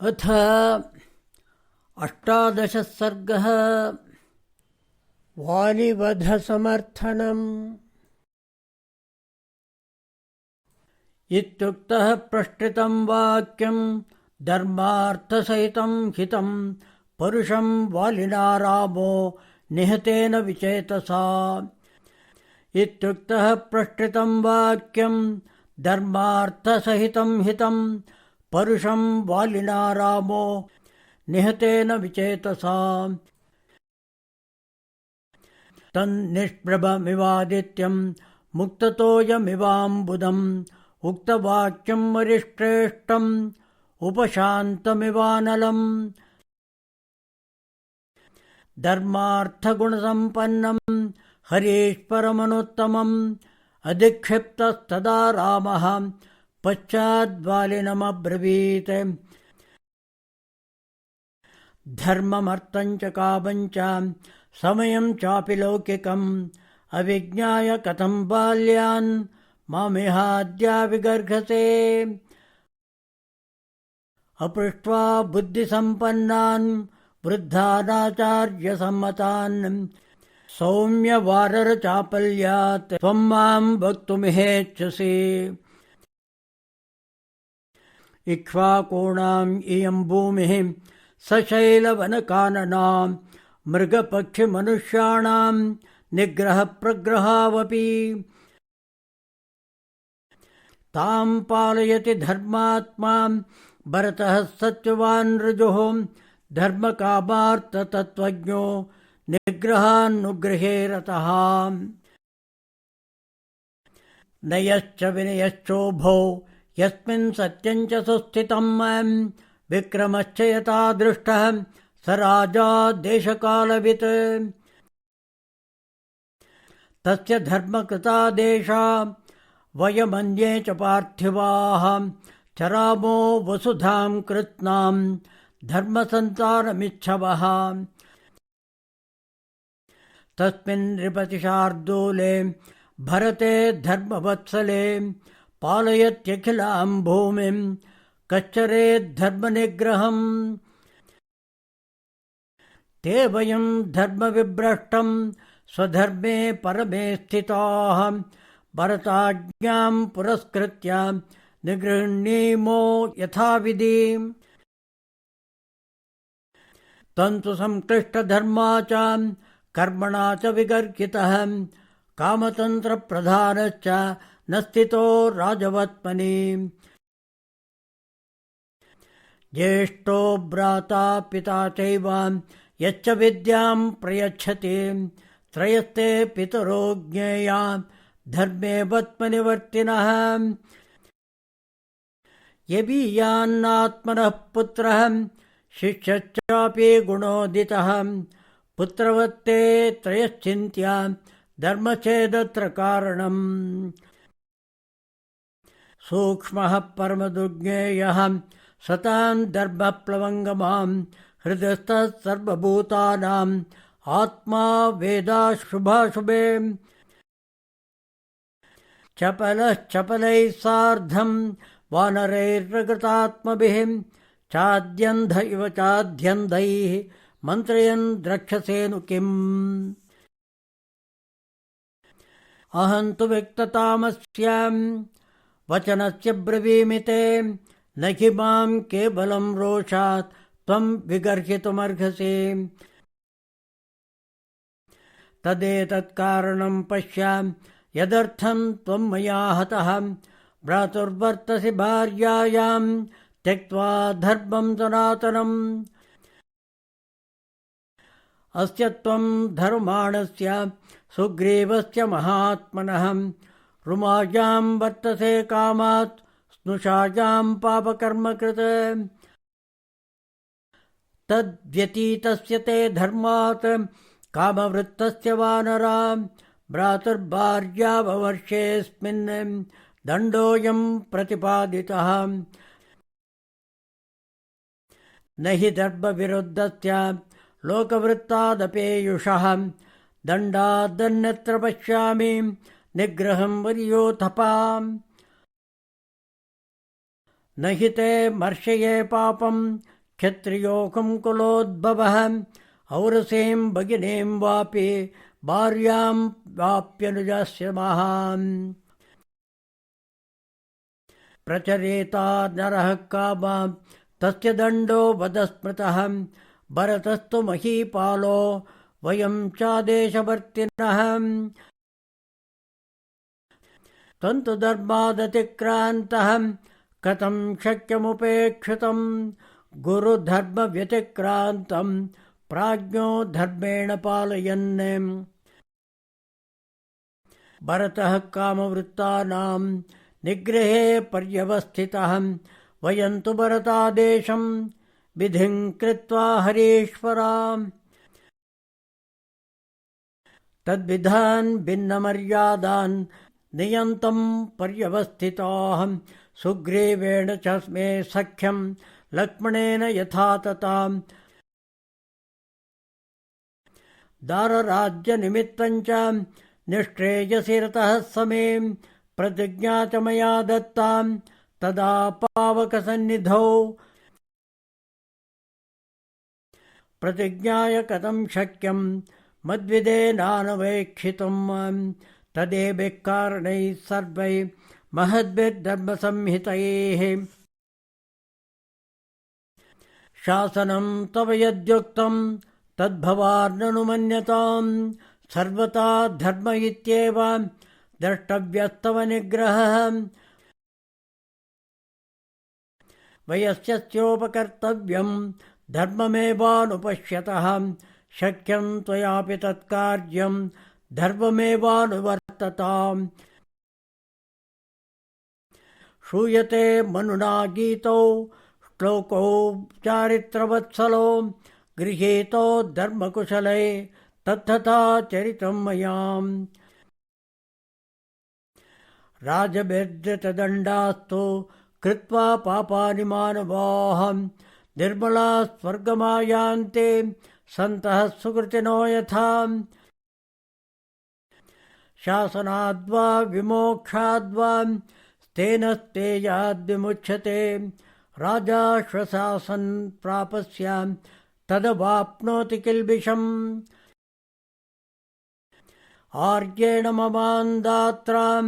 अथ 18 सर्गः। वालिवधसमर्थनम्। इत्युक्तः प्रष्ठितं वाक्यं धर्मार्थसहितं हितं परुषं वालिना रामो निहतेन विचेतसा। इत्युक्तः प्रष्ठितं वाक्यं धर्मार्थसहितं हितं परुषं वालिना रामो निहतेन विचेतसा। तन्निष्प्रभमिवादित्यं मुक्ततोयमिवाम्बुदम् उक्तवाक्यं वरिष्ठेष्ठम् उपशान्तमिवानलम्। धर्मार्थगुणसम्पन्नं हरीश्वरमनुत्तमम् अधिक्षिप्तस्तदा रामः पश्चाद्वालिनमब्रवीत्। धर्ममर्थं च कामं च समयं चापि लौकिकम् अविज्ञाय कथं बाल्यान् मामिहाद्या विगर्हसे। अपृष्ट्वा बुद्धिसम्पन्नान् वृद्धानाचार्यसम्मतान् सौम्यवाररचापल्यात् त्वं मां वक्तुमिहेच्छसि। इक्ष्वाकूणाम् इयं भूमिः सशैलवनकानना मृगपक्षिमनुष्याणां निग्रहप्रग्रहावपि। तां पालयति धर्मात्मा भरतः सत्यवान् ऋजुः धर्मकामार्थतत्त्वज्ञो निग्रहान्नुग्रहे रतः। नयश्च विनयश्चोभौ यस्मिन् सत्यं च सुस्थितं विक्रमश्च यथा दृष्टः स राजा देशकालवित्। तस्य धर्मकृतादेशा वयमन्ये च पार्थिवाः चरामो वसुधां कृत्स्नां धर्मसन्तानमिच्छवः। तस्मिन् नृपतिशार्दूले भरते धर्मवत्सले पालयत्यखिलां भूमिं कश्चरेद्धर्मनिग्रहम्। ते वयं धर्मविभ्रष्टं स्वधर्मे परमे स्थिताः भरताज्ञां पुरस्कृत्य निगृह्णीमो यथाविधि। तन्तु संक्लिष्टधर्मा च कर्मणा च विगर्हितः कामतन्त्रप्रधानश्च न स्थितो राजवत्मनि। ज्येष्ठो भ्राता पिता चैव यच्च विद्यां प्रयच्छति त्रयस्ते पितरो ज्ञेया धर्मे वत्मनिवर्तिनः। यदीयान्नात्मनः पुत्रः शिष्यश्चापि गुणोदितः पुत्रवत्ते त्रयश्चिन्त्या धर्मचेदत्र कारणम्। सूक्ष्मः परमदुर्ज्ञेयः सतां धर्मप्लवङ्गमां हृदयस्थः सर्वभूतानाम् आत्मा वेदाशुभाशुभे। चपलश्चपलैः सार्धं वानरैर्प्रगतात्मभिः चाद्यन्ध इव चाध्यन्धैः मन्त्रयन् द्रक्ष्यसेनु किम्। अहं तु व्यक्ततामस्यां वचनस्य ब्रवीमि ते न हि मां केवलं रोषात् त्वं विगर्हितुमर्हसि। तदेतत्कारणं पश्य यदर्थं त्वं मया हतः भ्रातुर्वर्तसि भार्यायां त्यक्त्वा धर्मं सनातनम्। अस्य त्वं धर्माणस्य सुग्रीवस्य महात्मनः रुमायां वर्तसे कामात् स्नुषायां पापकर्मकृत्। तद्व्यतीतस्य ते धर्मात् कामवृत्तस्य वानरा भ्रातुर्भार्याववर्षेऽस्मिन् दण्डोऽयं प्रतिपादितः। न हि धर्मविरुद्धस्य लोकवृत्तादपेयुषः दण्डादन्यत्र पश्यामि निग्रहं वर्योथपाम्। न हि ते मर्षये पापं क्षत्रियोऽहं कुलोद्भवः औरसीं भगिनीं वापि भार्यां वाप्यनुजस्य महान् प्रचरेता नरः कामां तस्य दण्डो वधस्मृतः भरतस्तु महीपालो वयं चादेशवर्तिनः तन्तुधर्मादतिक्रान्तः कथं शक्यमुपेक्षितं गुरुधर्मव्यतिक्रान्तं प्राज्ञो धर्मेण पालयन् भरतः कामवृत्तानां निग्रहे पर्यवस्थितः वयं तु भरतादेशं विधिं कृत्वा हरीश्वरा तद्विधान् भिन्नमर्यादान् नियन्तं पर्यवस्थिताः सुग्रीवेण च मे सख्यं लक्ष्मणेन यथा तथा दारराज्यनिमित्तं च निष्श्रेयसि रतः समे प्रतिज्ञा च मया दत्ता तदा पावकसन्निधौ प्रतिज्ञाय कथं शक्यं मद्विदेनानवेक्षितुं तदेभिः कारणैः सर्वैः महद्भिर्धर्मसंहितैः शासनं तव यद्युक्तं तद्भवान्ननुमन्यताम् सर्वथा धर्म इत्येव द्रष्टव्यस्तव निग्रहः वयस्योपकर्तव्यं धर्ममेवानुपश्यतः शक्यं त्वयापि तत्कार्यं धर्ममेवानुवर्तताम् श्रूयते मनुना गीतो श्लोको चारित्रवत्सलो गृहीतो धर्मकुशले तत्तथा चरितं मया राजभिर्धृतदण्डास्तु कृत्वा पापानि मानवाः निर्मला स्वर्गमायान्ते सन्तः सुकृतिनो यथा शासनाद्वा विमोक्षाद्वा तेन स्तेयाद्विमुच्यते राजा श्वशासन् प्रापस्यां तदवाप्नोति किल्बिषम् आर्येण ममान्दात्रां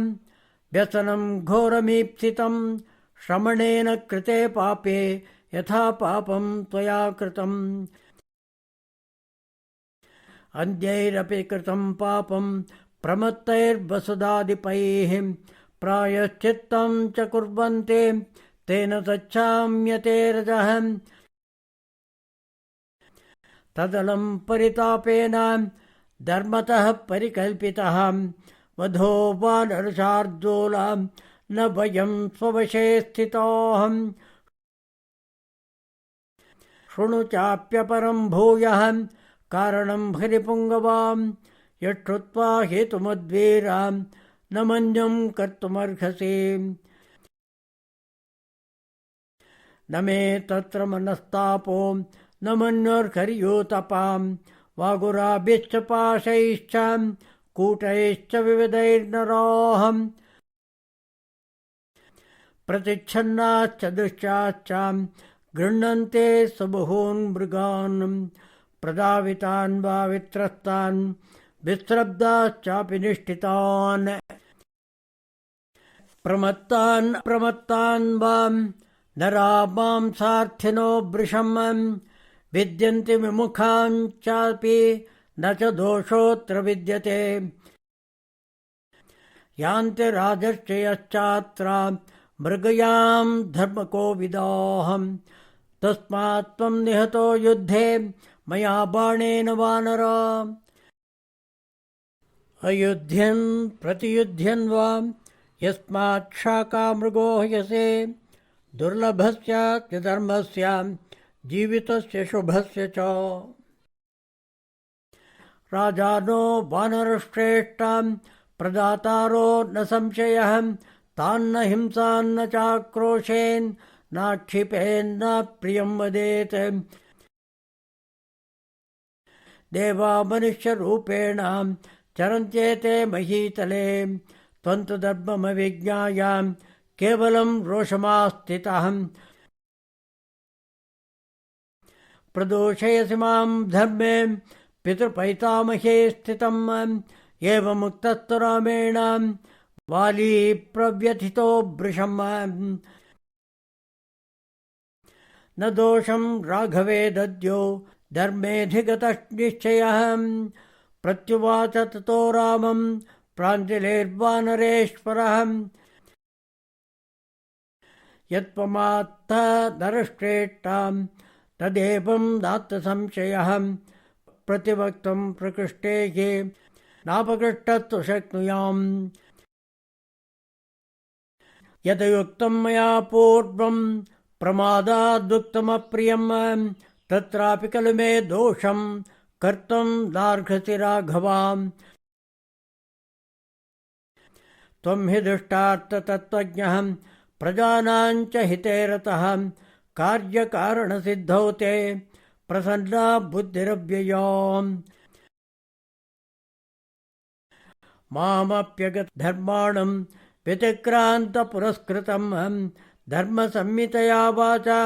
व्यसनं घोरमीप्सितं श्रमणेन कृते पापे यथा पापं त्वया कृतम् अन्यैरपि कृतं पापं प्रमत्तैर्वसुधादिपैः प्रायश्चित्तं च कुर्वन्ते तेन तच्छाम्यते रजः तदलं परितापेन धर्मतः परिकल्पितः वधो वानरशार्दूला न वयं स्ववशे स्थिताः शृणु चाप्यपरं भूयः कारणं हरिपुङ्गवां यच्छ्रुत्वा हेतुमद्वीरां न मन्यं कर्तुमर्हसि न मे तत्र मनस्तापो न मन्योर्हर्योतपां वागुराभिश्च पाशैश्च कूटैश्च विविधैर्नराः प्रतिच्छन्नाश्च दुश्चाश्च गृह्णन्ते सुबहून् मृगान् प्रदावितान् वा वित्रस्तान् विस्रब्धाश्चापि निष्ठितान् प्रमत्तान् वा नरा मांसार्थिनो वृषम् विद्यन्ति विमुखान् चापि न च दोषोऽत्र विद्यते यान्ति राजर्षयश्चात्र मृगयां धर्मकोविदाः तस्मात् त्वं निहतो युद्धे मया बाणेन वानर अयुध्यन् प्रतियुध्यन् वा यस्मात् शाकामृगो ह्यसे दुर्लभस्य च धर्मस्य जीवितस्य शुभस्य च राजानो वानरश्रेष्ठां प्रदातारो न संशयः तान्न हिंसान्न चाक्रोशेन् नाक्षिपेन्न प्रियं वदेत् देवा मनुष्यरूपेण चरन्त्येते महीतले त्वं तु धर्ममविज्ञाय केवलं रोषमास्थितः प्रदोषयसि मां धर्मे पितृपैतामहे स्थितम् एवमुक्तस्तु रामेण वाली प्रव्यथितो वृषम् न दोषं राघवे दद्यो धर्मेऽधिगतनिश्चयः प्रत्युवाच ततो रामं प्राञ्जलिर्वानरेश्वरः यत्त्वमात्थ नरश्रेष्ठां तदेवं नात्र संशयः प्रतिवक्तुं प्रकृष्टे ये नापकृष्टस्तु शक्नुयाम् यदयुक्तं मया पूर्वं प्रमादादुक्तमप्रियं तत्रापि खलु मे दोषं कर्तुं नार्हसि राघवाम् त्वं हि दुष्टार्थतत्त्वज्ञः प्रजानां च हिते रतः कार्यकारणसिद्धौ ते प्रसन्ना बुद्धिरव्यया मामप्यगतधर्माणं व्यतिक्रान्तपुरस्कृतं धर्मसंहितया वाचा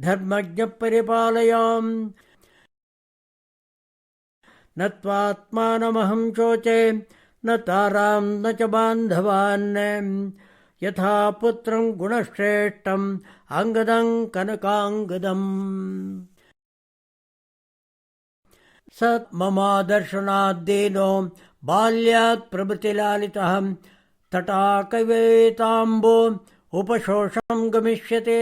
धर्मज्ञपरिपालयाम् न त्वात्मानमहं शोचे न तारां न च बान्धवान् यथा पुत्रं गुणश्रेष्ठम् अंगदं कनकांगदम् स ममादर्शनाद्दीनो बाल्यात् प्रभृतिलालितः तटाकवेताम्बो उपशोषं गमिष्यते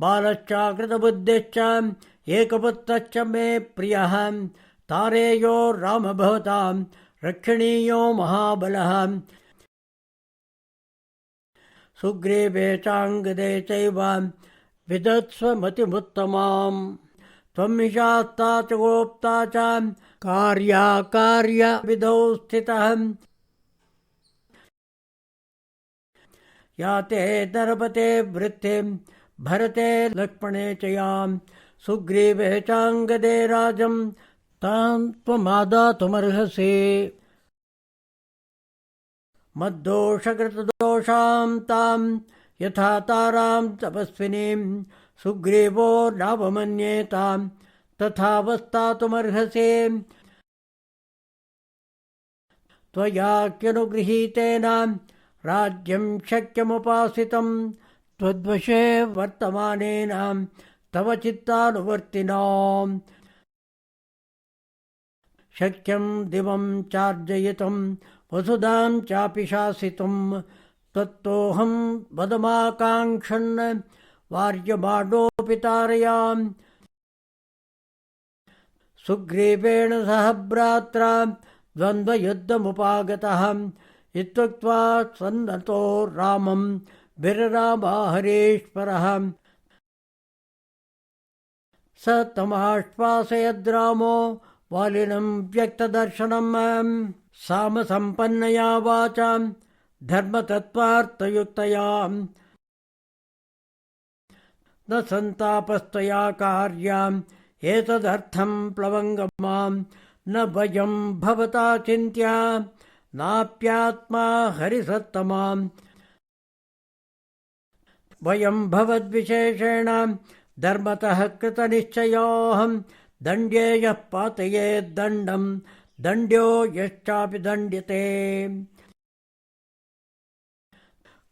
बालश्चाकृतबुद्धिश्च एकपुत्रश्च मे प्रियः तारेयो राम भवतां रक्षणीयो महाबलः सुग्रीवे चाङ्गदे चैव विदत्स्वमतिमुत्तमाम् त्वं हि शास्ता च गोप्ता च कार्याकार्यविधौ स्थितः या ते नरपते वृत्तिं भरते लक्ष्मणे च यां सुग्रीवे चाङ्गदे राजं तां त्वमादातुमर्हसि मद्दोषकृतदोषां तां यथा तारां तपस्विनीं सुग्रीवो नावमन्येतां तथावस्थातुमर्हसि त्वयाख्यनुगृहीतेन राज्यं शक्यमुपासितं त्वद्वशे वर्तमानेन तव चित्तानुवर्तिना शक्यं दिवं चार्जयितुं वसुधां चापि शासितुं तत्तोऽहं वदमाकाङ्क्षन् वार्यमाणोऽपि तारयाम् सुग्रीवेण सह भ्रात्रा द्वन्द्वयुद्धमुपागतः इत्युक्त्वा सन्नतो रामं विररामहरेश्वरः स तमाश्वासयद्रामो वालिनं व्यक्तदर्शनं सामसम्पन्नया वाचा धर्मतत्त्वार्थयुक्तया न सन्तापस्त्वया कार्याम् एतदर्थं प्लवङ्गमां न वयं भवता चिन्त्या नाप्यात्मा हरिसत्तमाम् वयं भवद्विशेषेण धर्मतः कृतनिश्चयोऽहं दण्ड्येयः पातयेद्दण्डं दण्ड्यो यश्चापि दण्ड्यते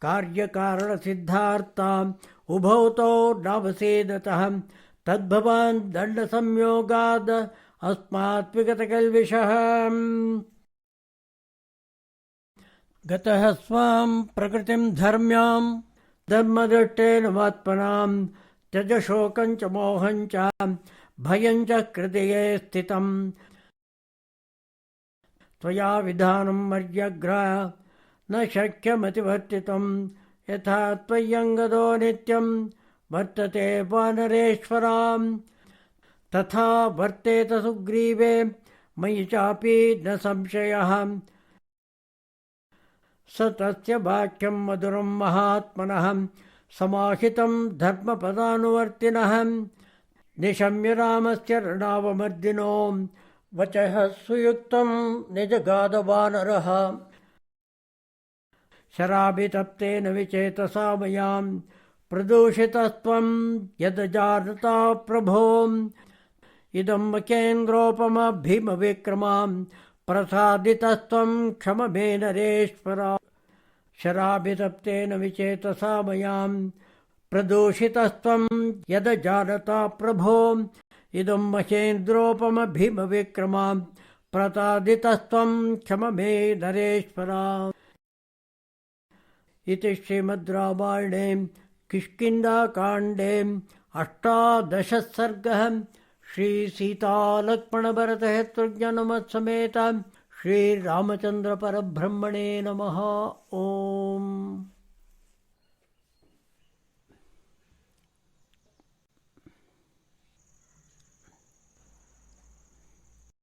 कार्यकारणसिद्धार्थाम् उभौ तौ नावसेदतः तद्भवान् दण्डसंयोगाद् अस्मात् विगतकल्विषः गतः स्वां प्रकृतिं धर्म्यां धर्मदृष्टेन मात्मनां त्यज शोकं च मोहं च भयं च हृदये स्थितं त्वया विधानं मर्यग्रा न शक्यमतिवर्तितं यथा त्वय्यङ्गदो नित्यं वर्तते वानरेश्वरां तथा वर्तेत सुग्रीवे मयि चापि न संशयः स तस्य वाक्यं मधुरं महात्मनः समाहितं धर्मपदानुवर्तिनः निशम्य रामस्य रणावमर्दिनो वचः सुयुक्तं निजगाद वानरः। शराभितप्तेन विचेतसा मयां प्रदूषितस्त्वं यदजानता प्रभो इदं मकेन्द्रोपमभीमविक्रमां प्रसादितस्त्वं क्षम मे नरेश्वरा शराभितप्तेन विचेतसा मयां प्रदूषितस्त्वं यदजानता प्रभो इदं महेन्द्रोपमभीमविक्रमां प्रसादितस्त्वं क्षम मे नरेश्वरा। इति श्रीमद् रामायणे किष्किन्धाकाण्डे 18 सर्गः। श्रीसीतालक्ष्मणभरतशत्रुघ्नसमेत श्रीरामचन्द्रपरब्रह्मणे नमः। ओम्।